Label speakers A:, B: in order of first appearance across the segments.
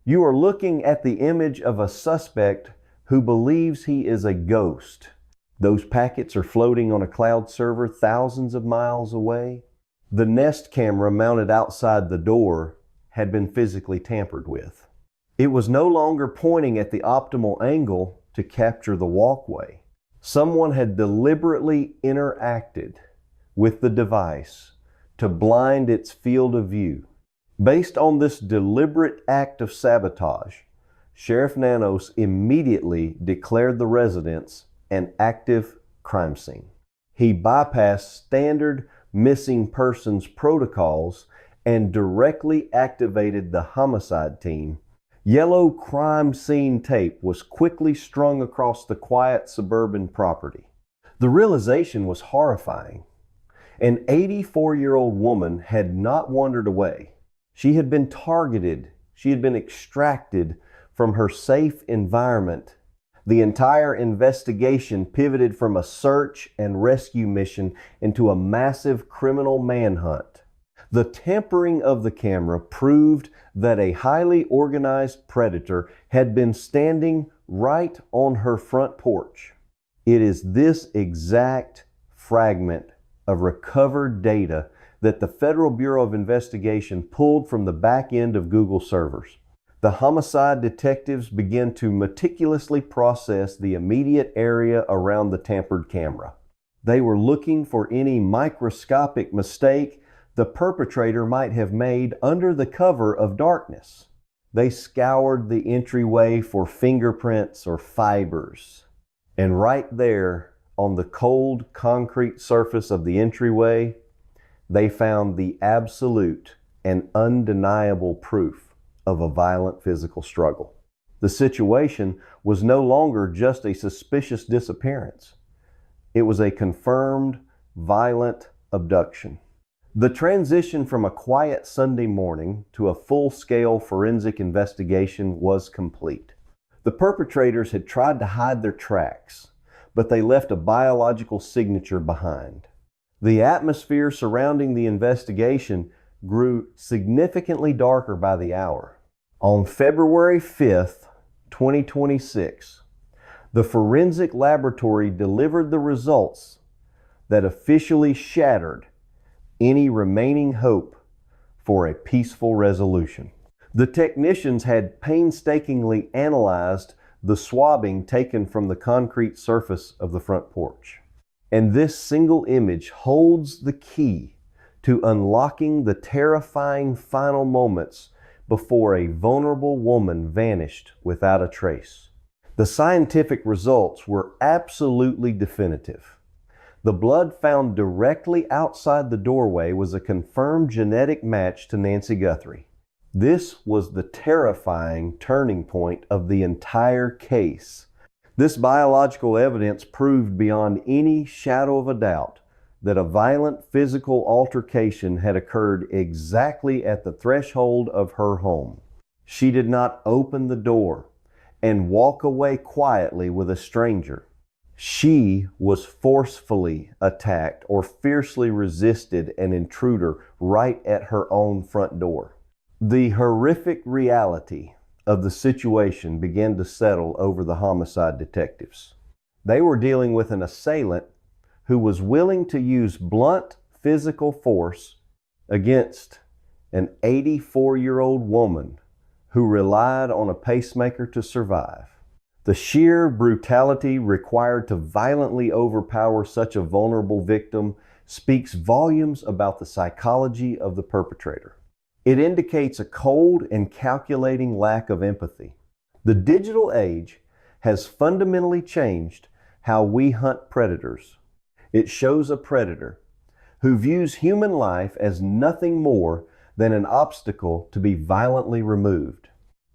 A: You are looking at the image of a suspect who believes he is a ghost. Those packets are floating on a cloud server thousands of miles away. The Nest camera mounted outside the door had been physically tampered with. It was no longer pointing at the optimal angle to capture the walkway. Someone had deliberately interacted with the device to blind its field of view. Based on this deliberate act of sabotage, Sheriff Nanos immediately declared the residence an active crime scene. He bypassed standard missing persons protocols and directly activated the homicide team. Yellow crime scene tape was quickly strung across the quiet suburban property. The realization was horrifying. An 84-year-old woman had not wandered away. She had been targeted. She had been extracted from her safe environment. The entire investigation pivoted from a search and rescue mission into a massive criminal manhunt. The tampering of the camera proved that a highly organized predator had been standing right on her front porch. It is this exact fragment of recovered data that the Federal Bureau of Investigation pulled from the back end of Google servers. The homicide detectives began to meticulously process the immediate area around the tampered camera. They were looking for any microscopic mistake the perpetrator might have made under the cover of darkness. They scoured the entryway for fingerprints or fibers. And right there on the cold concrete surface of the entryway, they found the absolute and undeniable proof of a violent physical struggle. The situation was no longer just a suspicious disappearance. It was a confirmed violent abduction. The transition from a quiet Sunday morning to a full-scale forensic investigation was complete. The perpetrators had tried to hide their tracks, but they left a biological signature behind. The atmosphere surrounding the investigation grew significantly darker by the hour. On February 5th, 2026, the forensic laboratory delivered the results that officially shattered any remaining hope for a peaceful resolution. The technicians had painstakingly analyzed the swabbing taken from the concrete surface of the front porch. And this single image holds the key to unlocking the terrifying final moments before a vulnerable woman vanished without a trace. The scientific results were absolutely definitive. The blood found directly outside the doorway was a confirmed genetic match to Nancy Guthrie. This was the terrifying turning point of the entire case. This biological evidence proved beyond any shadow of a doubt that a violent physical altercation had occurred exactly at the threshold of her home. She did not open the door and walk away quietly with a stranger. She was forcefully attacked or fiercely resisted an intruder right at her own front door. The horrific reality of the situation began to settle over the homicide detectives. They were dealing with an assailant who was willing to use blunt physical force against an 84-year-old woman who relied on a pacemaker to survive. The sheer brutality required to violently overpower such a vulnerable victim speaks volumes about the psychology of the perpetrator. It indicates a cold and calculating lack of empathy. The digital age has fundamentally changed how we hunt predators. It shows a predator who views human life as nothing more than an obstacle to be violently removed.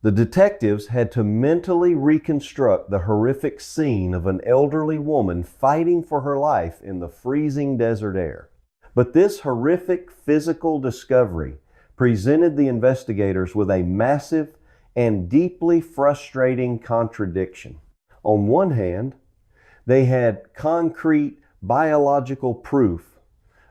A: The detectives had to mentally reconstruct the horrific scene of an elderly woman fighting for her life in the freezing desert air. But this horrific physical discovery presented the investigators with a massive and deeply frustrating contradiction. On one hand, they had concrete biological proof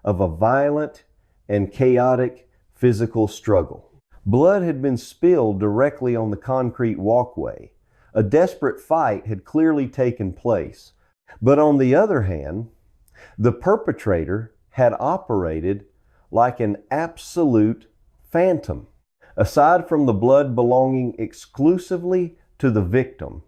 A: of a violent and chaotic physical struggle. Blood had been spilled directly on the concrete walkway. A desperate fight had clearly taken place. But on the other hand, the perpetrator had operated like an absolute phantom. Aside from the blood belonging exclusively to the victim,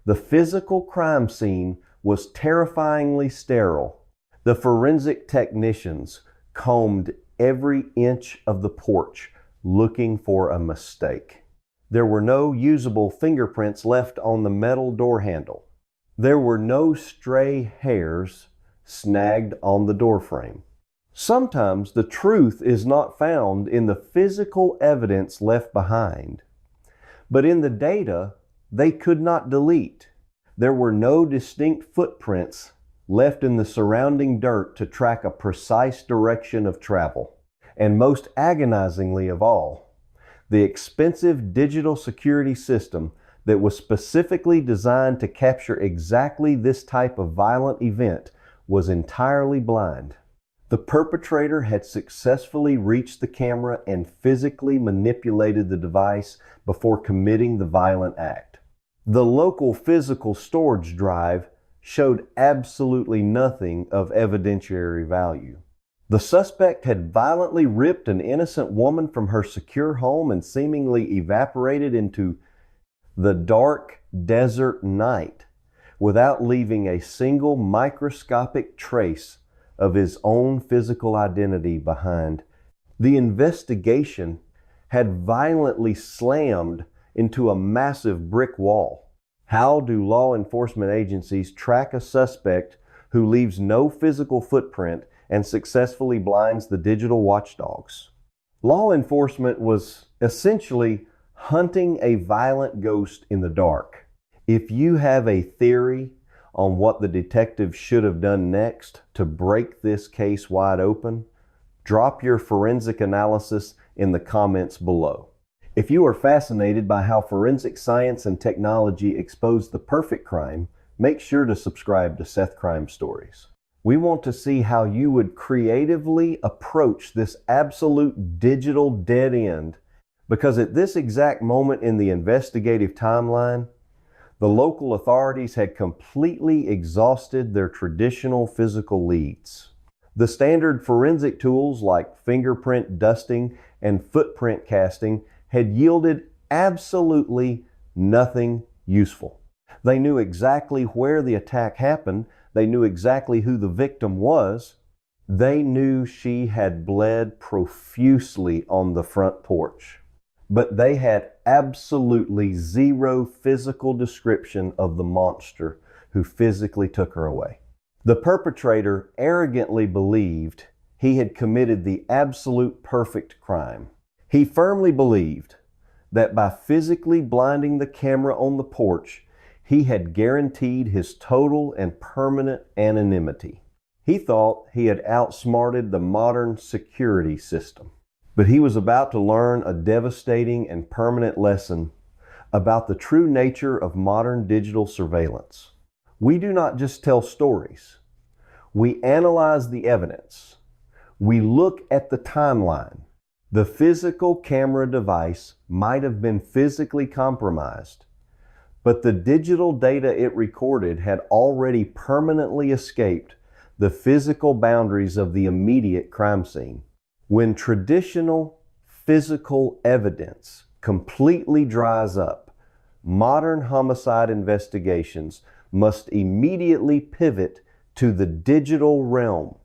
A: the physical crime scene was terrifyingly sterile. The forensic technicians combed every inch of the porch looking for a mistake. There were no usable fingerprints left on the metal door handle. There were no stray hairs snagged on the doorframe. Sometimes the truth is not found in the physical evidence left behind, but in the data they could not delete. There were no distinct footprints left in the surrounding dirt to track a precise direction of travel. And most agonizingly of all, the expensive digital security system that was specifically designed to capture exactly this type of violent event was entirely blind. The perpetrator had successfully reached the camera and physically manipulated the device before committing the violent act. The local physical storage drive showed absolutely nothing of evidentiary value. The suspect had violently ripped an innocent woman from her secure home and seemingly evaporated into the dark desert night without leaving a single microscopic trace of his own physical identity behind. The investigation had violently slammed into a massive brick wall. How do law enforcement agencies track a suspect who leaves no physical footprint and successfully blinds the digital watchdogs? Law enforcement was essentially hunting a violent ghost in the dark. If you have a theory on what the detective should have done next to break this case wide open, drop your forensic analysis in the comments below. If you are fascinated by how forensic science and technology expose the perfect crime, make sure to subscribe to Seth Crime Stories. We want to see how you would creatively approach this absolute digital dead end, because at this exact moment in the investigative timeline, the local authorities had completely exhausted their traditional physical leads. The standard forensic tools like fingerprint dusting and footprint casting had yielded absolutely nothing useful. They knew exactly where the attack happened. They knew exactly who the victim was. They knew she had bled profusely on the front porch. But they had absolutely zero physical description of the monster who physically took her away. The perpetrator arrogantly believed he had committed the absolute perfect crime. He firmly believed that by physically blinding the camera on the porch, he had guaranteed his total and permanent anonymity. He thought he had outsmarted the modern security system. But he was about to learn a devastating and permanent lesson about the true nature of modern digital surveillance. We do not just tell stories. We analyze the evidence. We look at the timeline. The physical camera device might have been physically compromised, but the digital data it recorded had already permanently escaped the physical boundaries of the immediate crime scene. When traditional physical evidence completely dries up, modern homicide investigations must immediately pivot to the digital realm.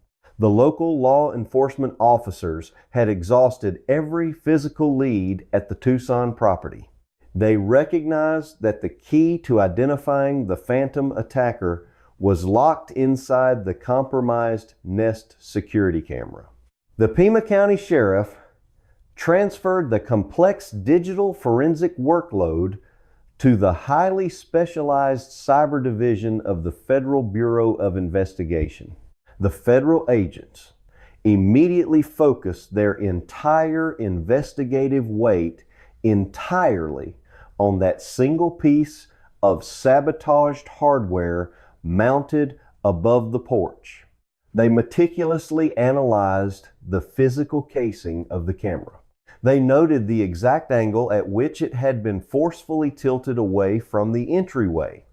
A: The local law enforcement officers had exhausted every physical lead at the Tucson property. They recognized that the key to identifying the phantom attacker was locked inside the compromised Nest security camera. The Pima County Sheriff transferred the complex digital forensic workload to the highly specialized cyber division of the Federal Bureau of Investigation. The federal agents immediately focused their entire investigative weight entirely on that single piece of sabotaged hardware mounted above the porch. They meticulously analyzed the physical casing of the camera. They noted the exact angle at which it had been forcefully tilted away from the entryway.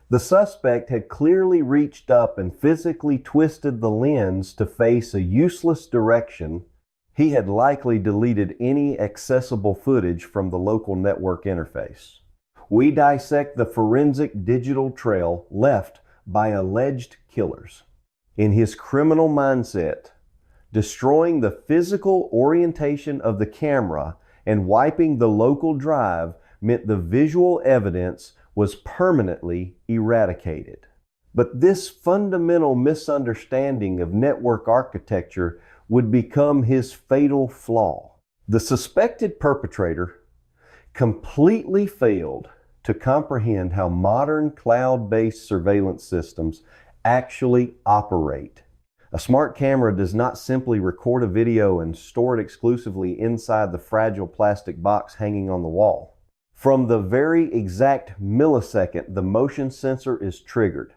A: The suspect had clearly reached up and physically twisted the lens to face a useless direction. He had likely deleted any accessible footage from the local network interface. We dissect the forensic digital trail left by alleged killers. In his criminal mindset, destroying the physical orientation of the camera and wiping the local drive meant the visual evidence was permanently eradicated. But this fundamental misunderstanding of network architecture would become his fatal flaw. The suspected perpetrator completely failed to comprehend how modern cloud-based surveillance systems actually operate. A smart camera does not simply record a video and store it exclusively inside the fragile plastic box hanging on the wall. From the very exact millisecond the motion sensor is triggered,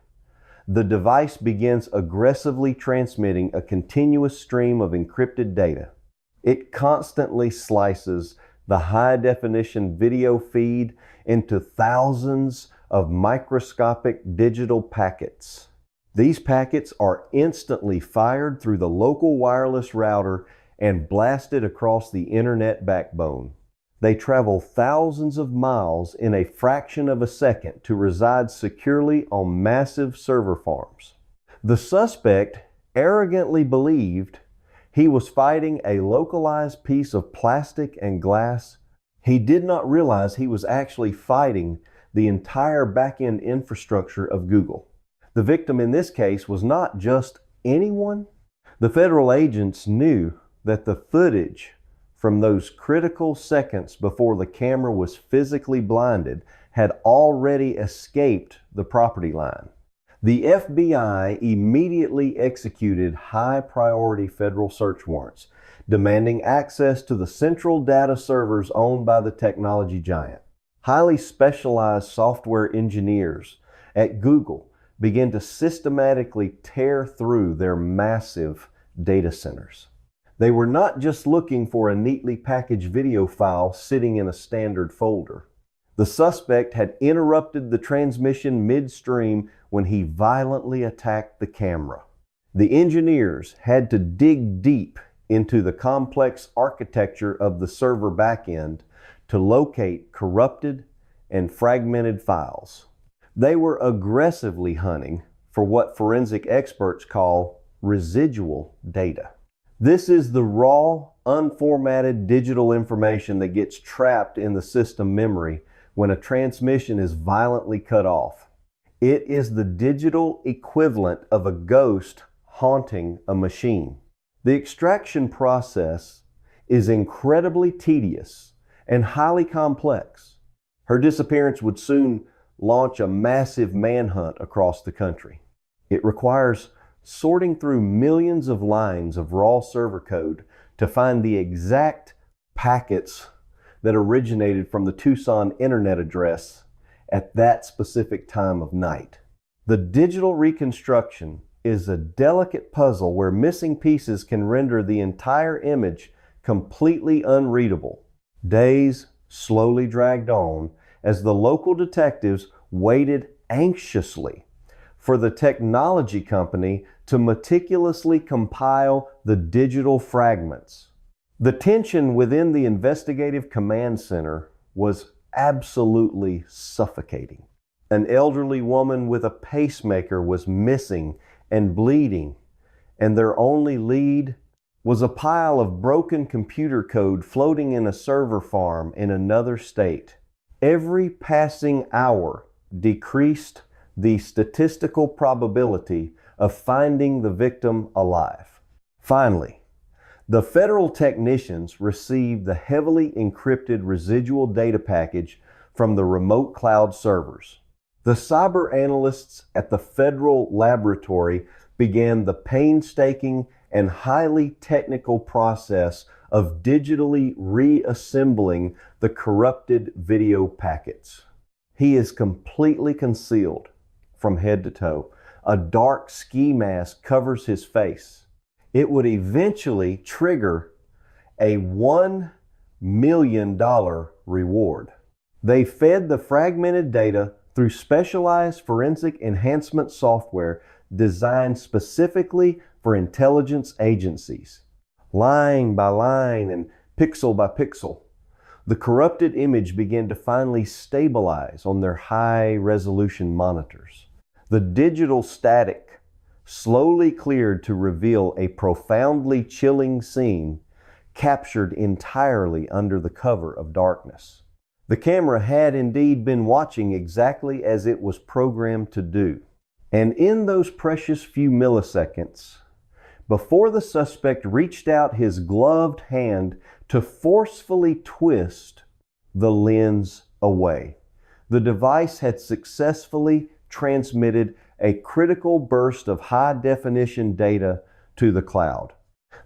A: the device begins aggressively transmitting a continuous stream of encrypted data. It constantly slices the high-definition video feed into thousands of microscopic digital packets. These packets are instantly fired through the local wireless router and blasted across the internet backbone. They travel thousands of miles in a fraction of a second to reside securely on massive server farms. The suspect arrogantly believed he was fighting a localized piece of plastic and glass. He did not realize he was actually fighting the entire back-end infrastructure of Google. The victim in this case was not just anyone. The federal agents knew that the footage from those critical seconds before the camera was physically blinded had already escaped the property line. The FBI immediately executed high-priority federal search warrants, demanding access to the central data servers owned by the technology giant. Highly specialized software engineers at Google began to systematically tear through their massive data centers. They were not just looking for a neatly packaged video file sitting in a standard folder. The suspect had interrupted the transmission midstream when he violently attacked the camera. The engineers had to dig deep into the complex architecture of the server backend to locate corrupted and fragmented files. They were aggressively hunting for what forensic experts call residual data. This is the raw, unformatted digital information that gets trapped in the system memory when a transmission is violently cut off. It is the digital equivalent of a ghost haunting a machine. The extraction process is incredibly tedious and highly complex. Her disappearance would soon launch a massive manhunt across the country. It requires sorting through millions of lines of raw server code to find the exact packets that originated from the Tucson internet address at that specific time of night. The digital reconstruction is a delicate puzzle where missing pieces can render the entire image completely unreadable. Days slowly dragged on as the local detectives waited anxiously for the technology company to meticulously compile the digital fragments. The tension within the investigative command center was absolutely suffocating. An elderly woman with a pacemaker was missing and bleeding, and their only lead was a pile of broken computer code floating in a server farm in another state. Every passing hour decreased the statistical probability of finding the victim alive. Finally, the federal technicians received the heavily encrypted residual data package from the remote cloud servers. The cyber analysts at the federal laboratory began the painstaking and highly technical process of digitally reassembling the corrupted video packets. He is completely concealed from head to toe. A dark ski mask covers his face. It would eventually trigger a 1 million reward. They fed the fragmented data through specialized forensic enhancement software designed specifically for intelligence agencies. Line by line and pixel by pixel, the corrupted image began to finally stabilize on their high-resolution monitors. The digital static slowly cleared to reveal a profoundly chilling scene captured entirely under the cover of darkness. The camera had indeed been watching exactly as it was programmed to do. And in those precious few milliseconds, before the suspect reached out his gloved hand to forcefully twist the lens away, the device had successfully transmitted a critical burst of high-definition data to the cloud.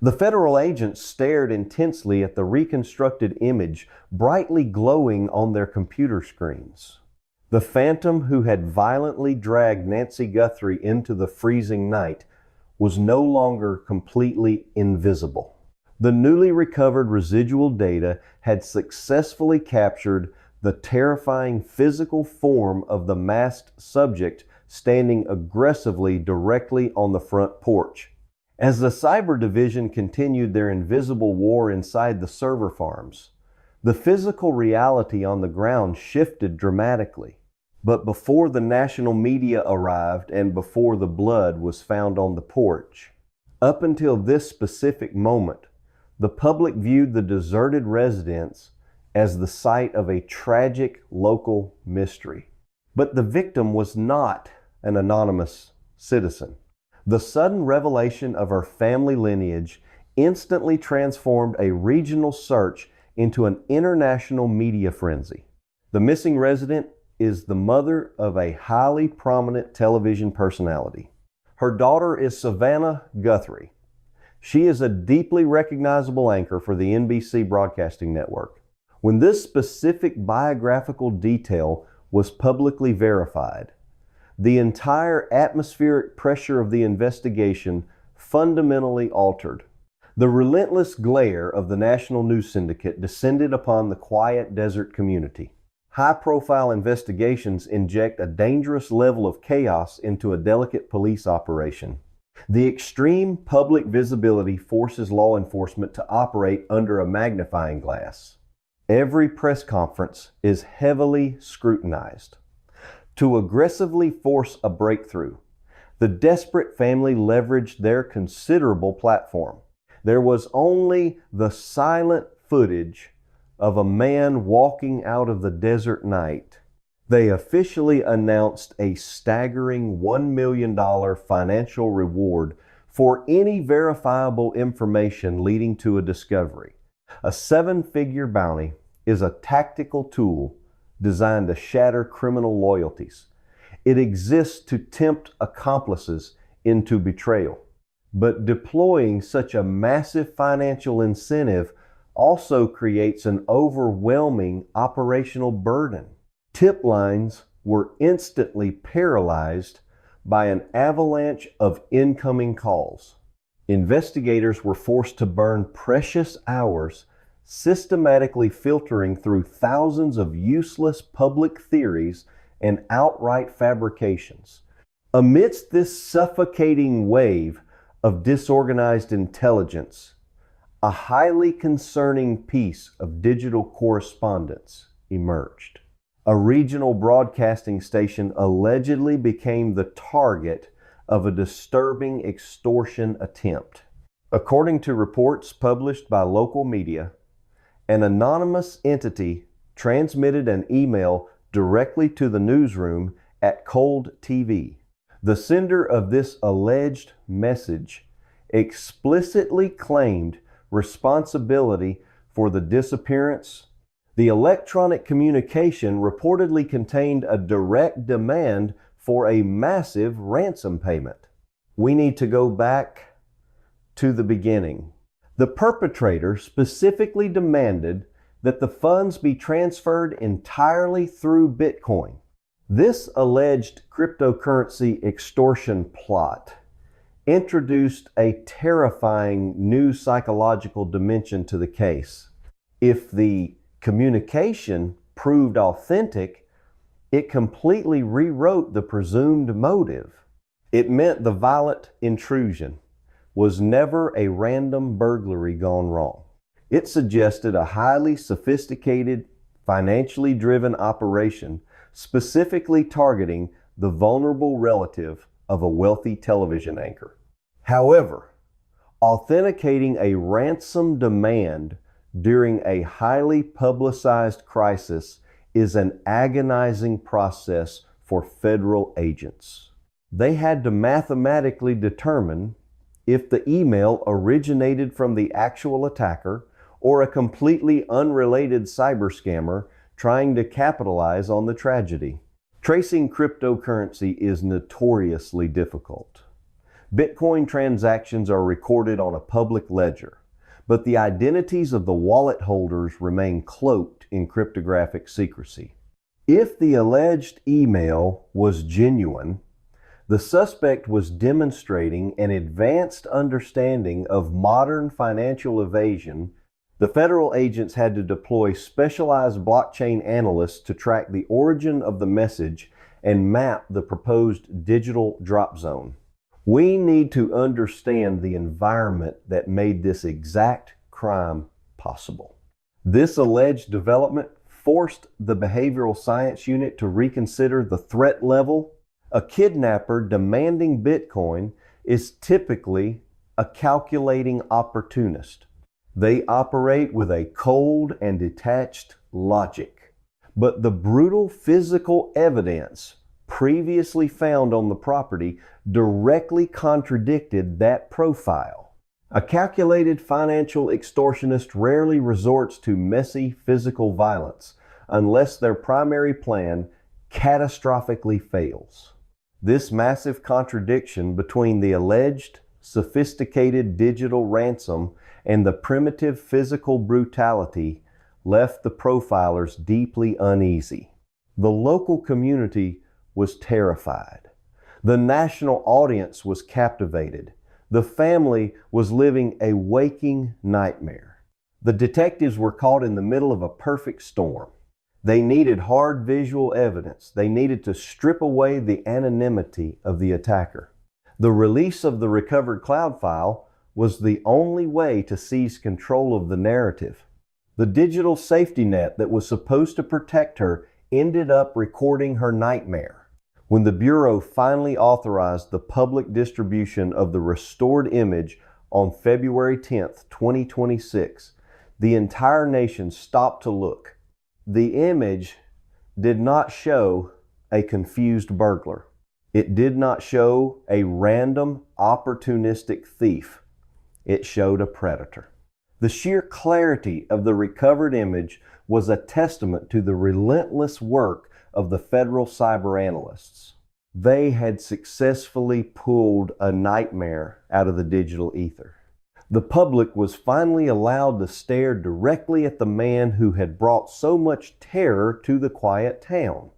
A: The federal agents stared intensely at the reconstructed image brightly glowing on their computer screens. The phantom who had violently dragged Nancy Guthrie into the freezing night was no longer completely invisible. The newly recovered residual data had successfully captured the terrifying physical form of the masked subject standing aggressively directly on the front porch. As the cyber division continued their invisible war inside the server farms, the physical reality on the ground shifted dramatically. But before the national media arrived and before the blood was found on the porch, up until this specific moment, the public viewed the deserted residence as the site of a tragic local mystery. But the victim was not an anonymous citizen. The sudden revelation of her family lineage instantly transformed a regional search into an international media frenzy. The missing resident is the mother of a highly prominent television personality. Her daughter is Savannah Guthrie. She is a deeply recognizable anchor for the NBC broadcasting network. When this specific biographical detail was publicly verified, the entire atmospheric pressure of the investigation fundamentally altered. The relentless glare of the national news syndicate descended upon the quiet desert community. High-profile investigations inject a dangerous level of chaos into a delicate police operation. The extreme public visibility forces law enforcement to operate under a magnifying glass. Every press conference is heavily scrutinized. To aggressively force a breakthrough, the desperate family leveraged their considerable platform. There was only the silent footage of a man walking out of the desert night. They officially announced a staggering $1 million financial reward for any verifiable information leading to a discovery. A 7-figure bounty is a tactical tool designed to shatter criminal loyalties. It exists to tempt accomplices into betrayal. But deploying such a massive financial incentive also creates an overwhelming operational burden. Tip lines were instantly paralyzed by an avalanche of incoming calls. Investigators were forced to burn precious hours systematically filtering through thousands of useless public theories and outright fabrications. Amidst this suffocating wave of disorganized intelligence, a highly concerning piece of digital correspondence emerged. A regional broadcasting station allegedly became the target of a disturbing extortion attempt. According to reports published by local media, an anonymous entity transmitted an email directly to the newsroom at Cold TV. The sender of this alleged message explicitly claimed responsibility for the disappearance. The electronic communication reportedly contained a direct demand for a massive ransom payment. We need to go back to the beginning. The perpetrator specifically demanded that the funds be transferred entirely through Bitcoin. This alleged cryptocurrency extortion plot introduced a terrifying new psychological dimension to the case. If the communication proved authentic, it completely rewrote the presumed motive. It meant the violent intrusion was never a random burglary gone wrong. It suggested a highly sophisticated, financially driven operation specifically targeting the vulnerable relative of a wealthy television anchor. However, authenticating a ransom demand during a highly publicized crisis is an agonizing process for federal agents. They had to mathematically determine if the email originated from the actual attacker or a completely unrelated cyber scammer trying to capitalize on the tragedy. Tracing cryptocurrency is notoriously difficult. Bitcoin transactions are recorded on a public ledger, but the identities of the wallet holders remain cloaked in cryptographic secrecy. If the alleged email was genuine, the suspect was demonstrating an advanced understanding of modern financial evasion. The federal agents had to deploy specialized blockchain analysts to track the origin of the message and map the proposed digital drop zone. We need to understand the environment that made this exact crime possible. This alleged development forced the behavioral science unit to reconsider the threat level. A kidnapper demanding Bitcoin is typically a calculating opportunist. They operate with a cold and detached logic. But the brutal physical evidence previously found on the property directly contradicted that profile. A calculated financial extortionist rarely resorts to messy physical violence unless their primary plan catastrophically fails. This massive contradiction between the alleged sophisticated digital ransom and the primitive physical brutality left the profilers deeply uneasy. The local community was terrified. The national audience was captivated. The family was living a waking nightmare. The detectives were caught in the middle of a perfect storm. They needed hard visual evidence. They needed to strip away the anonymity of the attacker. The release of the recovered cloud file was the only way to seize control of the narrative. The digital safety net that was supposed to protect her ended up recording her nightmare. When the Bureau finally authorized the public distribution of the restored image on February 10th, 2026, the entire nation stopped to look. The image did not show a confused burglar. It did not show a random, opportunistic thief. It showed a predator. The sheer clarity of the recovered image was a testament to the relentless work of the federal cyber analysts. They had successfully pulled a nightmare out of the digital ether. The public was finally allowed to stare directly at the man who had brought so much terror to the quiet town.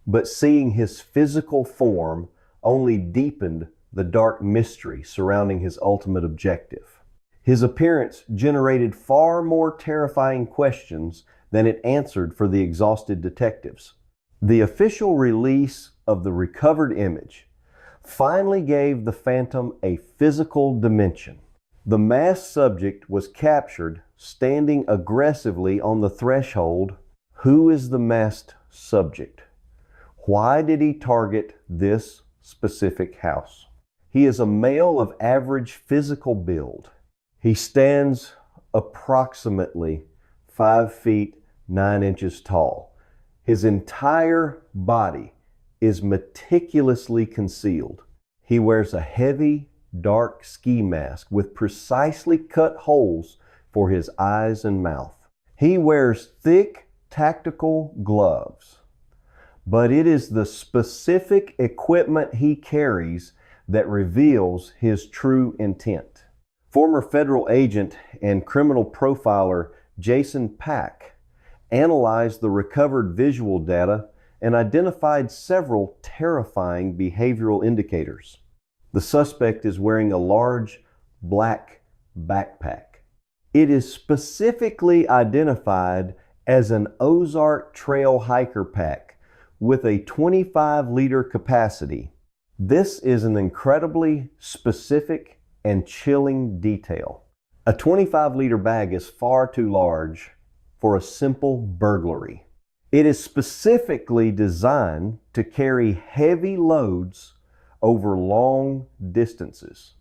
A: But seeing his physical form only deepened the dark mystery surrounding his ultimate objective. His appearance generated far more terrifying questions than it answered for the exhausted detectives. The official release of the recovered image finally gave the phantom a physical dimension. The masked subject was captured standing aggressively on the threshold. Who is the masked subject? Why did he target this specific house? He is a male of average physical build. He stands approximately 5 feet 9 inches tall. His entire body is meticulously concealed. He wears a heavy, dark ski mask with precisely cut holes for his eyes and mouth. He wears thick, tactical gloves, but it is the specific equipment he carries that reveals his true intent. Former federal agent and criminal profiler Jason Pack analyzed the recovered visual data and identified several terrifying behavioral indicators. The suspect is wearing a large black backpack. It is specifically identified as an Ozark Trail hiker pack with a 25-liter capacity. This is an incredibly specific and chilling detail. A 25-liter bag is far too large for a simple burglary. It is specifically designed to carry heavy loads over long distances.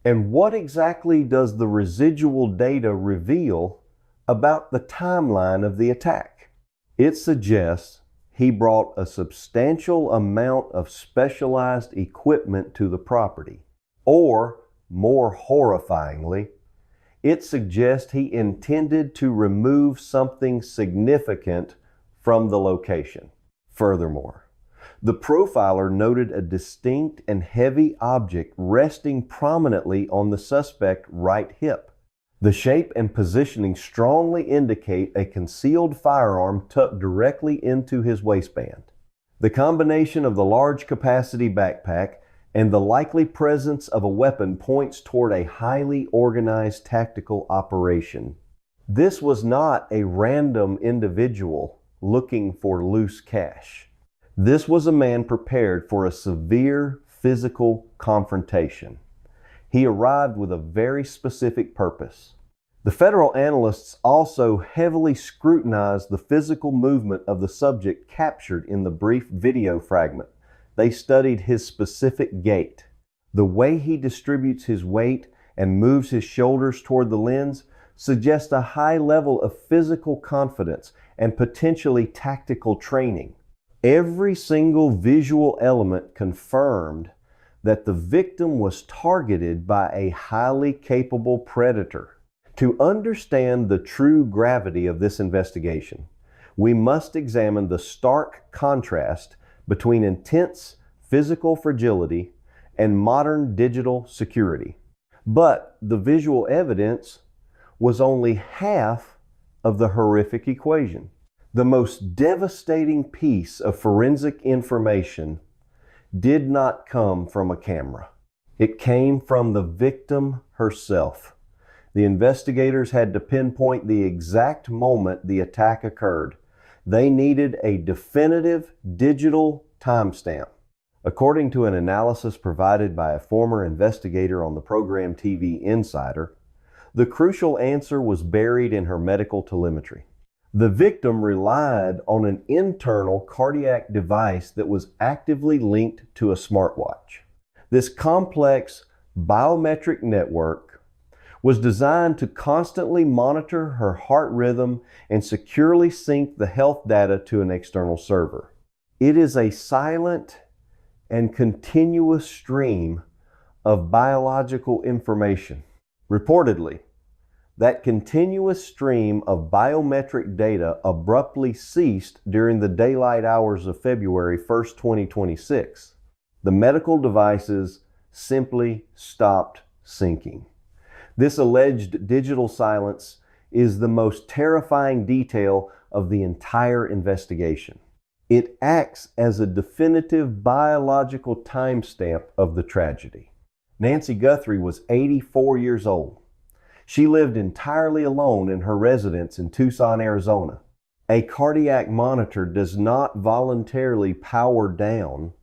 A: And what exactly does the residual data reveal about the timeline of the attack? It suggests he brought a substantial amount of specialized equipment to the property. Or, more horrifyingly, it suggests he intended to remove something significant from the location. Furthermore, the profiler noted a distinct and heavy object resting prominently on the suspect's right hip. The shape and positioning strongly indicate a concealed firearm tucked directly into his waistband. The combination of the large capacity backpack and the likely presence of a weapon points toward a highly organized tactical operation. This was not a random individual looking for loose cash. This was a man prepared for a severe physical confrontation. He arrived with a very specific purpose. The federal analysts also heavily scrutinized the physical movement of the subject captured in the brief video fragment. They studied his specific gait. The way he distributes his weight and moves his shoulders toward the lens suggests a high level of physical confidence and potentially tactical training. Every single visual element confirmed that the victim was targeted by a highly capable predator. To understand the true gravity of this investigation, we must examine the stark contrast between intense physical fragility and modern digital security. But the visual evidence was only half of the horrific equation. The most devastating piece of forensic information did not come from a camera. It came from the victim herself. The investigators had to pinpoint the exact moment the attack occurred. They needed a definitive digital timestamp. According to an analysis provided by a former investigator on the program TV Insider, the crucial answer was buried in her medical telemetry. The victim relied on an internal cardiac device that was actively linked to a smartwatch. This complex biometric network was designed to constantly monitor her heart rhythm and securely sync the health data to an external server. It is a silent and continuous stream of biological information. Reportedly, that continuous stream of biometric data abruptly ceased during the daylight hours of February 1st, 2026. The medical devices simply stopped syncing. This alleged digital silence is the most terrifying detail of the entire investigation. It acts as a definitive biological timestamp of the tragedy. Nancy Guthrie was 84 years old. She lived entirely alone in her residence in Tucson, Arizona. A cardiac monitor does not voluntarily power down.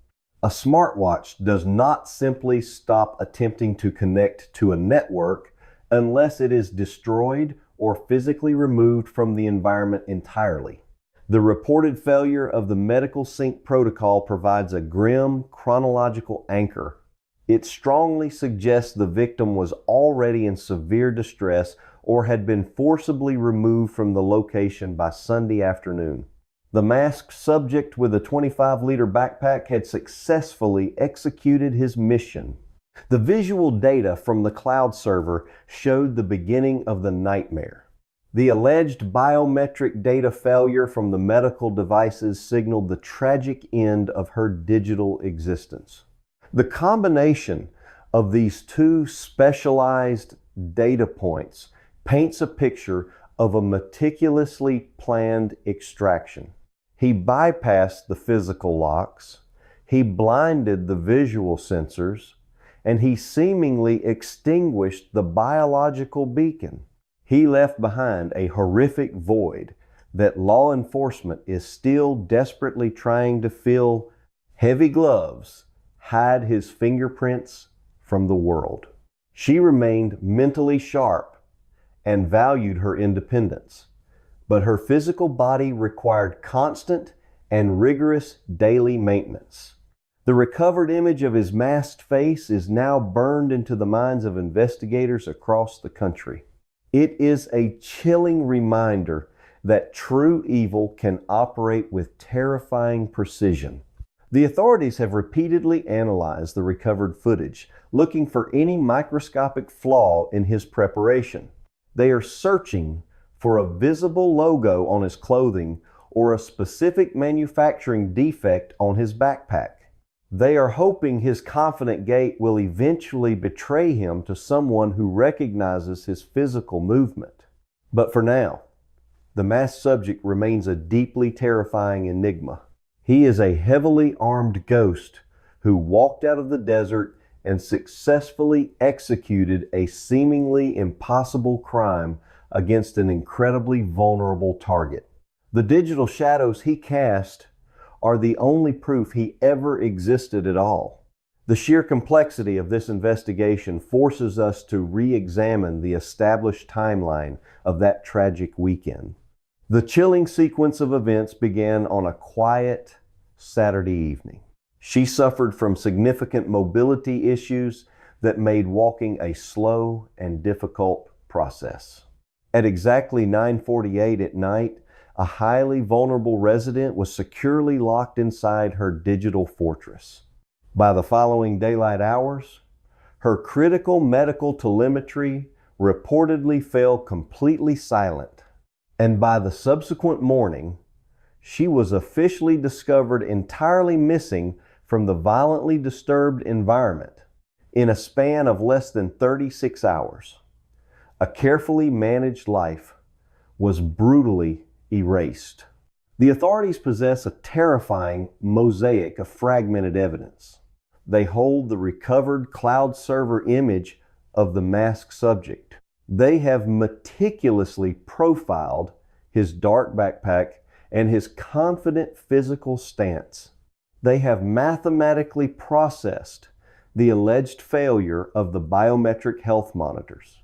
A: A smartwatch does not simply stop attempting to connect to a network unless it is destroyed or physically removed from the environment entirely. The reported failure of the medical sync protocol provides a grim chronological anchor. It strongly suggests the victim was already in severe distress or had been forcibly removed from the location by Sunday afternoon. The masked subject with a 25-liter backpack had successfully executed his mission. The visual data from the cloud server showed the beginning of the nightmare. The alleged biometric data failure from the medical devices signaled the tragic end of her digital existence. The combination of these two specialized data points paints a picture of a meticulously planned extraction. He bypassed the physical locks, he blinded the visual sensors, and he seemingly extinguished the biological beacon. He left behind a horrific void that law enforcement is still desperately trying to fill. Heavy gloves hide his fingerprints from the world. She remained mentally sharp and valued her independence, but her physical body required constant and rigorous daily maintenance. The recovered image of his masked face is now burned into the minds of investigators across the country. It is a chilling reminder that true evil can operate with terrifying precision. The authorities have repeatedly analyzed the recovered footage, looking for any microscopic flaw in his preparation. They are searching for a visible logo on his clothing or a specific manufacturing defect on his backpack. They are hoping his confident gait will eventually betray him to someone who recognizes his physical movement. But for now, the masked subject remains a deeply terrifying enigma. He is a heavily armed ghost who walked out of the desert and successfully executed a seemingly impossible crime against an incredibly vulnerable target. The digital shadows he cast are the only proof he ever existed at all. The sheer complexity of this investigation forces us to re-examine the established timeline of that tragic weekend. The chilling sequence of events began on a quiet Saturday evening. She suffered from significant mobility issues that made walking a slow and difficult process. At exactly 9:48 at night, a highly vulnerable resident was securely locked inside her digital fortress. By the following daylight hours, her critical medical telemetry reportedly fell completely silent, and by the subsequent morning, she was officially discovered entirely missing from the violently disturbed environment in a span of less than 36 hours. A carefully managed life was brutally erased. The authorities possess a terrifying mosaic of fragmented evidence. They hold the recovered cloud server image of the masked subject. They have meticulously profiled his dark backpack and his confident physical stance. They have mathematically processed the alleged failure of the biometric health monitors.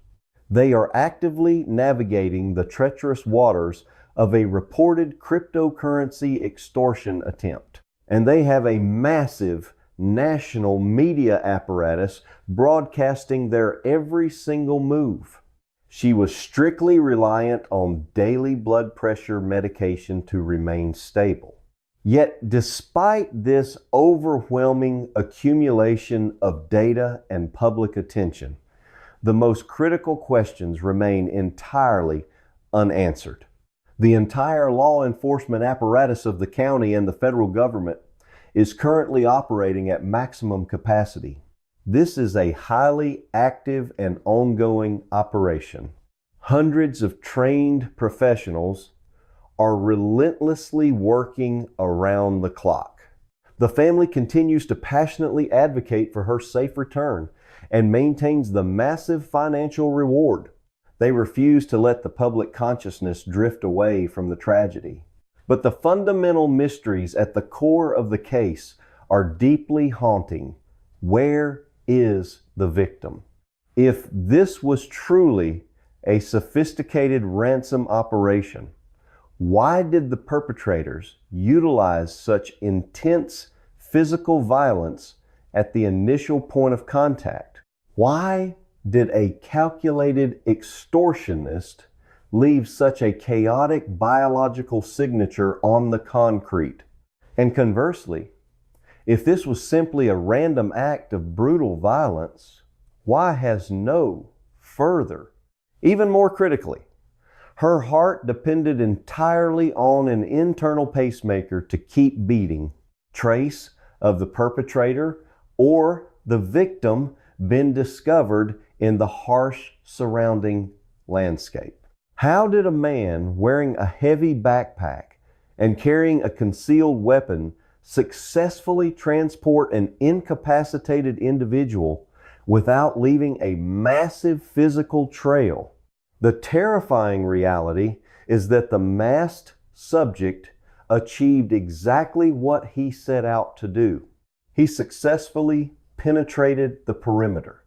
A: They are actively navigating the treacherous waters of a reported cryptocurrency extortion attempt. And they have a massive national media apparatus broadcasting their every single move. She was strictly reliant on daily blood pressure medication to remain stable. Yet, despite this overwhelming accumulation of data and public attention, the most critical questions remain entirely unanswered. The entire law enforcement apparatus of the county and the federal government is currently operating at maximum capacity. This is a highly active and ongoing operation. Hundreds of trained professionals are relentlessly working around the clock. The family continues to passionately advocate for her safe return and maintains the massive financial reward. They refuse to let the public consciousness drift away from the tragedy. But the fundamental mysteries at the core of the case are deeply haunting. Where is the victim? If this was truly a sophisticated ransom operation, why did the perpetrators utilize such intense physical violence at the initial point of contact? Why did a calculated extortionist leave such a chaotic biological signature on the concrete? And conversely, if this was simply a random act of brutal violence, why has no further? Even more critically, her heart depended entirely on an internal pacemaker to keep beating. Trace of the perpetrator or the victim been discovered in the harsh surrounding landscape? How did a man wearing a heavy backpack and carrying a concealed weapon successfully transport an incapacitated individual without leaving a massive physical trail? The terrifying reality is that the masked subject achieved exactly what he set out to do. He successfully penetrated the perimeter.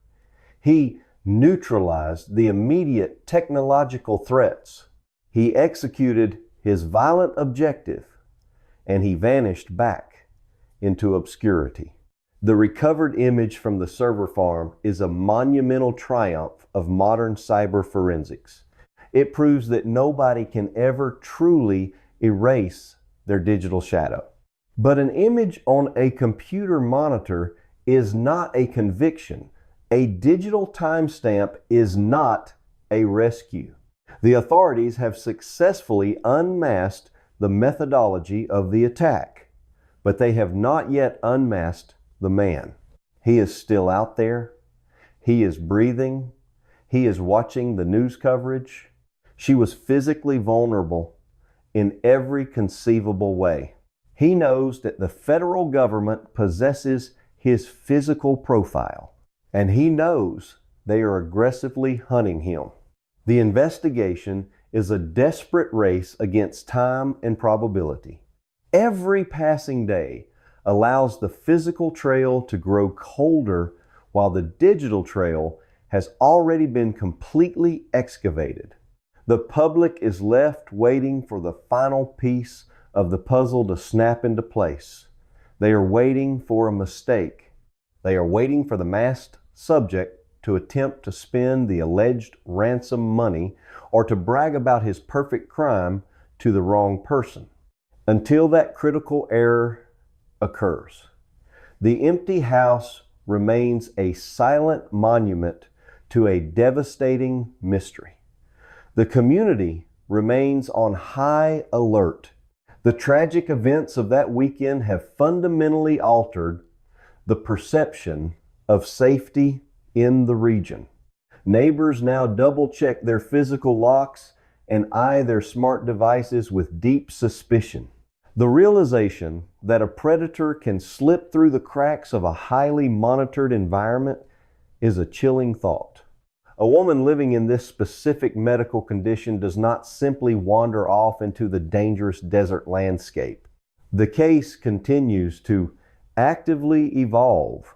A: He neutralized the immediate technological threats. He executed his violent objective, and he vanished back into obscurity. The recovered image from the server farm is a monumental triumph of modern cyber forensics. It proves that nobody can ever truly erase their digital shadow. But an image on a computer monitor is not a conviction. A digital timestamp is not a rescue. The authorities have successfully unmasked the methodology of the attack, but they have not yet unmasked the man. He is still out there. He is breathing. He is watching the news coverage. She was physically vulnerable in every conceivable way. He knows that the federal government possesses his physical profile, and he knows they are aggressively hunting him. The investigation is a desperate race against time and probability. Every passing day allows the physical trail to grow colder while the digital trail has already been completely excavated. The public is left waiting for the final piece of the puzzle to snap into place. They are waiting for a mistake. They are waiting for the masked subject to attempt to spend the alleged ransom money or to brag about his perfect crime to the wrong person. Until that critical error occurs, the empty house remains a silent monument to a devastating mystery. The community remains on high alert. The tragic events of that weekend have fundamentally altered the perception of safety in the region. Neighbors now double-check their physical locks and eye their smart devices with deep suspicion. The realization that a predator can slip through the cracks of a highly monitored environment is a chilling thought. A woman living in this specific medical condition does not simply wander off into the dangerous desert landscape. The case continues to actively evolve,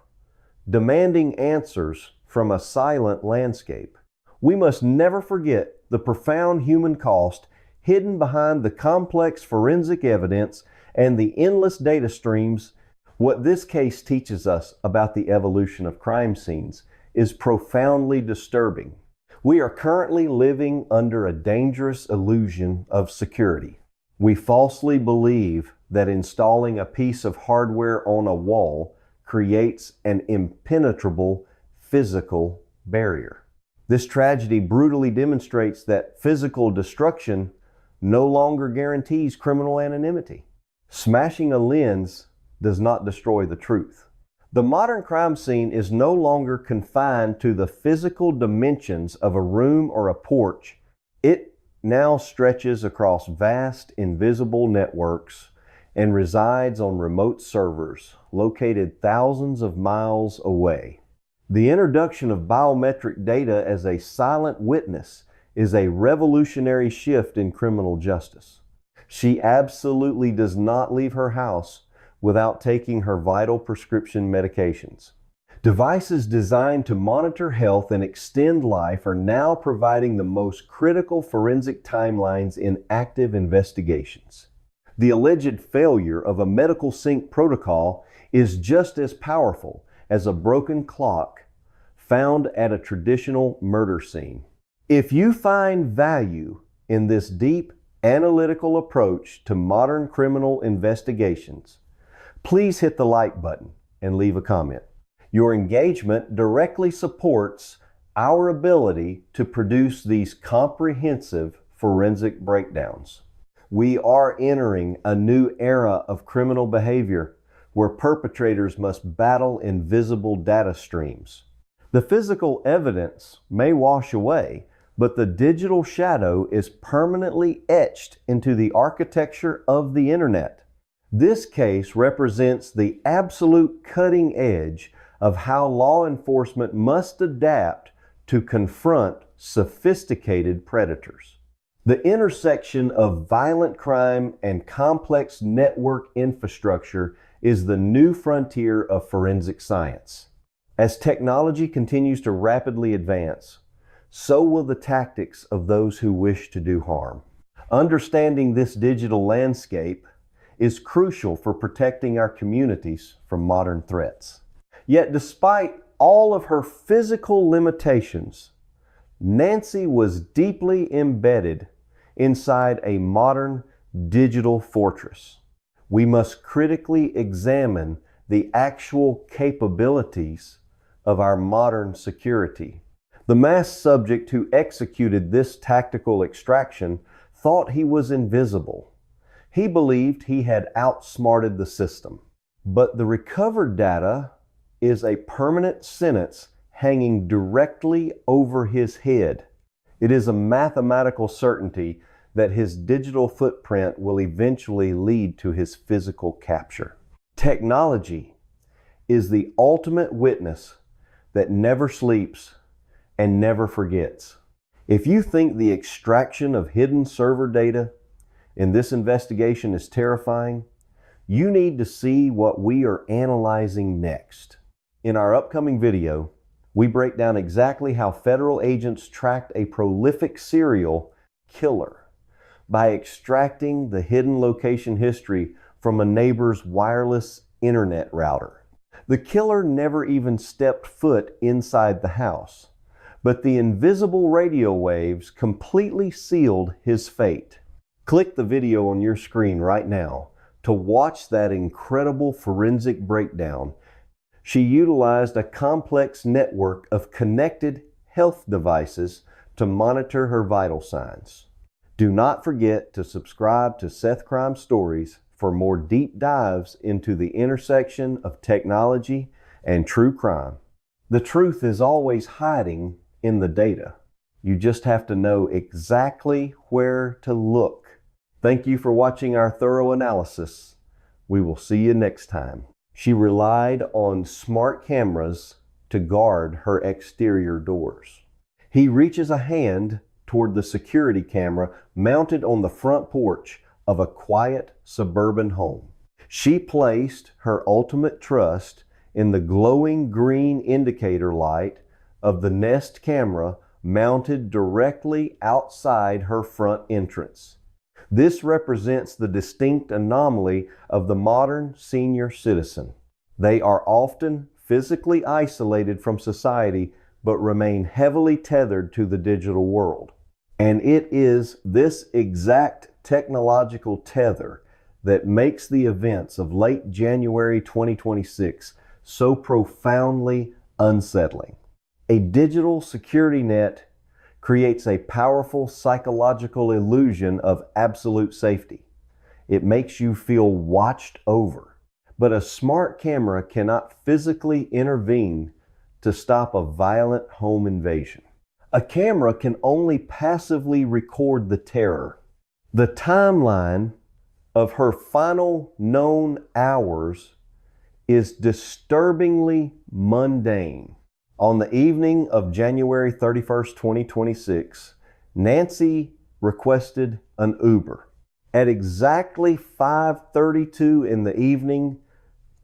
A: demanding answers from a silent landscape. We must never forget the profound human cost hidden behind the complex forensic evidence and the endless data streams. What this case teaches us about the evolution of crime scenes is profoundly disturbing. We are currently living under a dangerous illusion of security. We falsely believe that installing a piece of hardware on a wall creates an impenetrable physical barrier. This tragedy brutally demonstrates that physical destruction no longer guarantees criminal anonymity. Smashing a lens does not destroy the truth. The modern crime scene is no longer confined to the physical dimensions of a room or a porch. It now stretches across vast invisible networks and resides on remote servers located thousands of miles away. The introduction of biometric data as a silent witness is a revolutionary shift in criminal justice. She absolutely does not leave her house without taking her vital prescription medications. Devices designed to monitor health and extend life are now providing the most critical forensic timelines in active investigations. The alleged failure of a medical sync protocol is just as powerful as a broken clock found at a traditional murder scene. If you find value in this deep analytical approach to modern criminal investigations, please hit the like button and leave a comment. Your engagement directly supports our ability to produce these comprehensive forensic breakdowns. We are entering a new era of criminal behavior where perpetrators must battle invisible data streams. The physical evidence may wash away, but the digital shadow is permanently etched into the architecture of the internet. This case represents the absolute cutting edge of how law enforcement must adapt to confront sophisticated predators. The intersection of violent crime and complex network infrastructure is the new frontier of forensic science. As technology continues to rapidly advance, so will the tactics of those who wish to do harm. Understanding this digital landscape is crucial for protecting our communities from modern threats. Yet despite all of her physical limitations, Nancy was deeply embedded inside a modern digital fortress. We must critically examine the actual capabilities of our modern security. The masked subject who executed this tactical extraction thought he was invisible. He believed he had outsmarted the system. But the recovered data is a permanent sentence hanging directly over his head. It is a mathematical certainty that his digital footprint will eventually lead to his physical capture. Technology is the ultimate witness that never sleeps and never forgets. If you think the extraction of hidden server data in this investigation is terrifying, you need to see what we are analyzing next. In our upcoming video, we break down exactly how federal agents tracked a prolific serial killer by extracting the hidden location history from a neighbor's wireless internet router. The killer never even stepped foot inside the house, but the invisible radio waves completely sealed his fate. Click the video on your screen right now to watch that incredible forensic breakdown. She utilized a complex network of connected health devices to monitor her vital signs. Do not forget to subscribe to Seth Crime Stories for more deep dives into the intersection of technology and true crime. The truth is always hiding in the data. You just have to know exactly where to look. Thank you for watching our thorough analysis. We will see you next time. She relied on smart cameras to guard her exterior doors. He reaches a hand toward the security camera mounted on the front porch of a quiet suburban home. She placed her ultimate trust in the glowing green indicator light of the Nest camera mounted directly outside her front entrance. This represents the distinct anomaly of the modern senior citizen. They are often physically isolated from society, but remain heavily tethered to the digital world. And it is this exact technological tether that makes the events of late January 2026 so profoundly unsettling. A digital security net creates a powerful psychological illusion of absolute safety. It makes you feel watched over. But a smart camera cannot physically intervene to stop a violent home invasion. A camera can only passively record the terror. The timeline of her final known hours is disturbingly mundane. On the evening of January 31st, 2026, Nancy requested an Uber. At exactly 5:32 in the evening,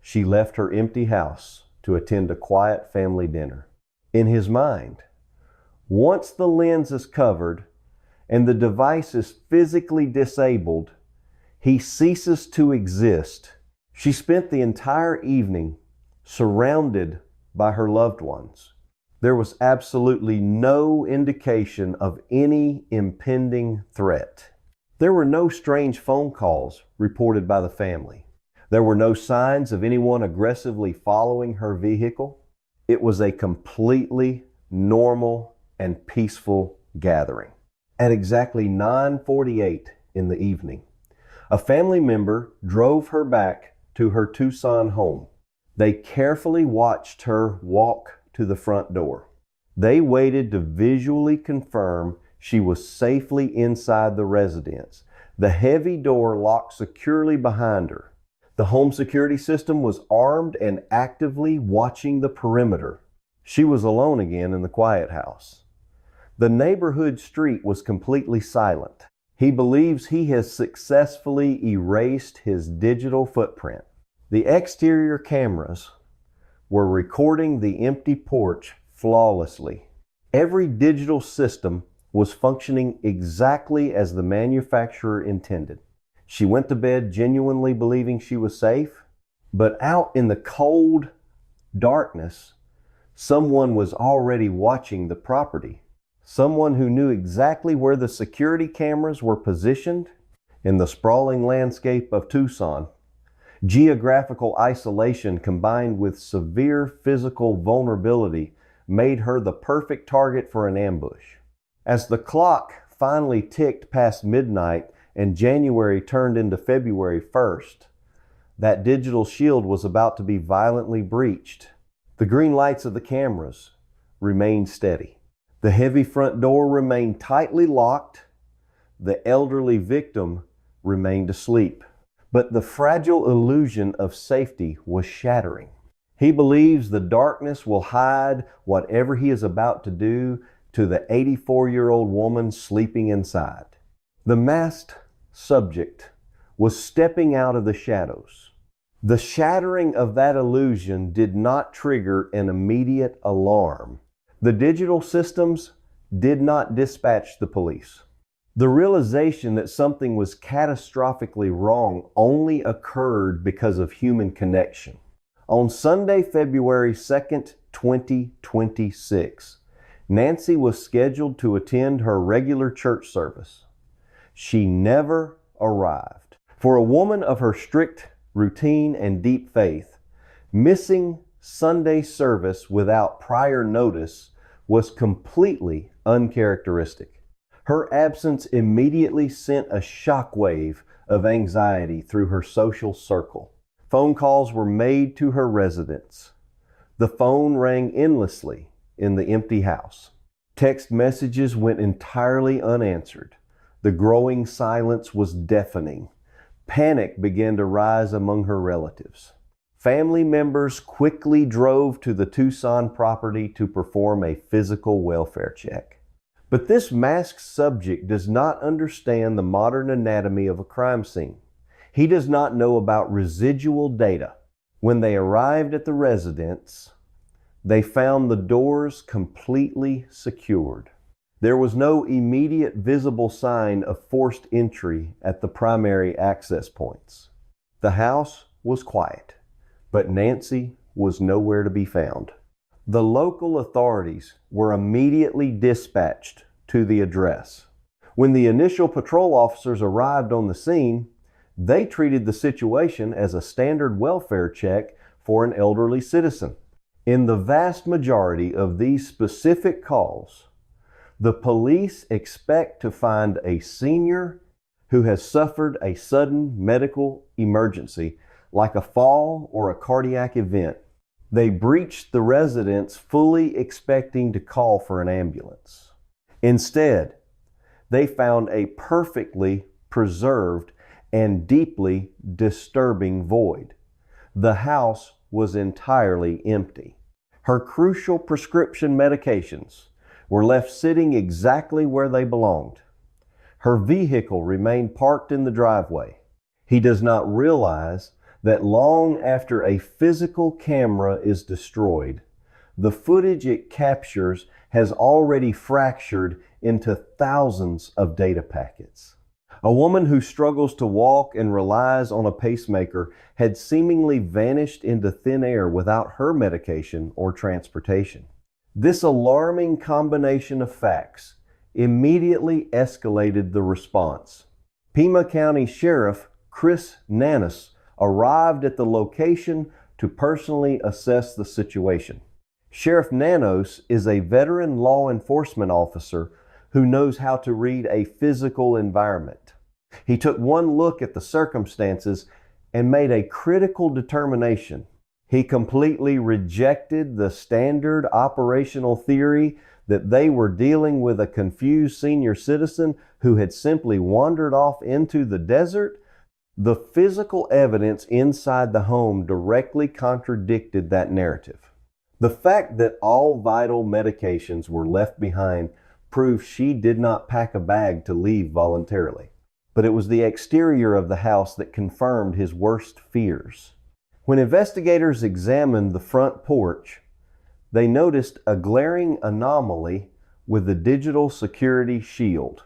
A: she left her empty house to attend a quiet family dinner. In his mind, once the lens is covered and the device is physically disabled, he ceases to exist. She spent the entire evening surrounded by her loved ones. There was absolutely no indication of any impending threat. There were no strange phone calls reported by the family. There were no signs of anyone aggressively following her vehicle. It was a completely normal and peaceful gathering. At exactly 9:48 in the evening, a family member drove her back to her Tucson home. They carefully watched her walk to the front door. They waited to visually confirm she was safely inside the residence. The heavy door locked securely behind her. The home security system was armed and actively watching the perimeter. She was alone again in the quiet house. The neighborhood street was completely silent. He believes he has successfully erased his digital footprint. The exterior cameras were recording the empty porch flawlessly. Every digital system was functioning exactly as the manufacturer intended. She went to bed genuinely believing she was safe, but out in the cold darkness, someone was already watching the property. Someone who knew exactly where the security cameras were positioned in the sprawling landscape of Tucson. Geographical isolation combined with severe physical vulnerability made her the perfect target for an ambush. As the clock finally ticked past midnight and January turned into February 1st, that digital shield was about to be violently breached. The green lights of the cameras remained steady. The heavy front door remained tightly locked. The elderly victim remained asleep. But the fragile illusion of safety was shattering. He believes the darkness will hide whatever he is about to do to the 84-year-old woman sleeping inside. The masked subject was stepping out of the shadows. The shattering of that illusion did not trigger an immediate alarm. The digital systems did not dispatch the police. The realization that something was catastrophically wrong only occurred because of human connection. On Sunday, February 2nd, 2026, Nancy was scheduled to attend her regular church service. She never arrived. For a woman of her strict routine and deep faith, missing Sunday service without prior notice was completely uncharacteristic. Her absence immediately sent a shockwave of anxiety through her social circle. Phone calls were made to her residence. The phone rang endlessly in the empty house. Text messages went entirely unanswered. The growing silence was deafening. Panic began to rise among her relatives. Family members quickly drove to the Tucson property to perform a physical welfare check. But this masked subject does not understand the modern anatomy of a crime scene. He does not know about residual data. When they arrived at the residence, they found the doors completely secured. There was no immediate visible sign of forced entry at the primary access points. The house was quiet, but Nancy was nowhere to be found. The local authorities were immediately dispatched to the address. When the initial patrol officers arrived on the scene, they treated the situation as a standard welfare check for an elderly citizen. In the vast majority of these specific calls, the police expect to find a senior who has suffered a sudden medical emergency, like a fall or a cardiac event. They breached the residence fully expecting to call for an ambulance. Instead, they found a perfectly preserved and deeply disturbing void. The house was entirely empty. Her crucial prescription medications were left sitting exactly where they belonged. Her vehicle remained parked in the driveway. He does not realize that long after a physical camera is destroyed, the footage it captures has already fractured into thousands of data packets. A woman who struggles to walk and relies on a pacemaker had seemingly vanished into thin air without her medication or transportation. This alarming combination of facts immediately escalated the response. Pima County Sheriff Chris Nanus arrived at the location to personally assess the situation. Sheriff Nanos is a veteran law enforcement officer who knows how to read a physical environment. He took one look at the circumstances and made a critical determination. He completely rejected the standard operational theory that they were dealing with a confused senior citizen who had simply wandered off into the desert. The physical evidence inside the home directly contradicted that narrative. The fact that all vital medications were left behind proof she did not pack a bag to leave voluntarily. But it was the exterior of the house that confirmed his worst fears. When investigators examined the front porch, they noticed a glaring anomaly with the digital security shield.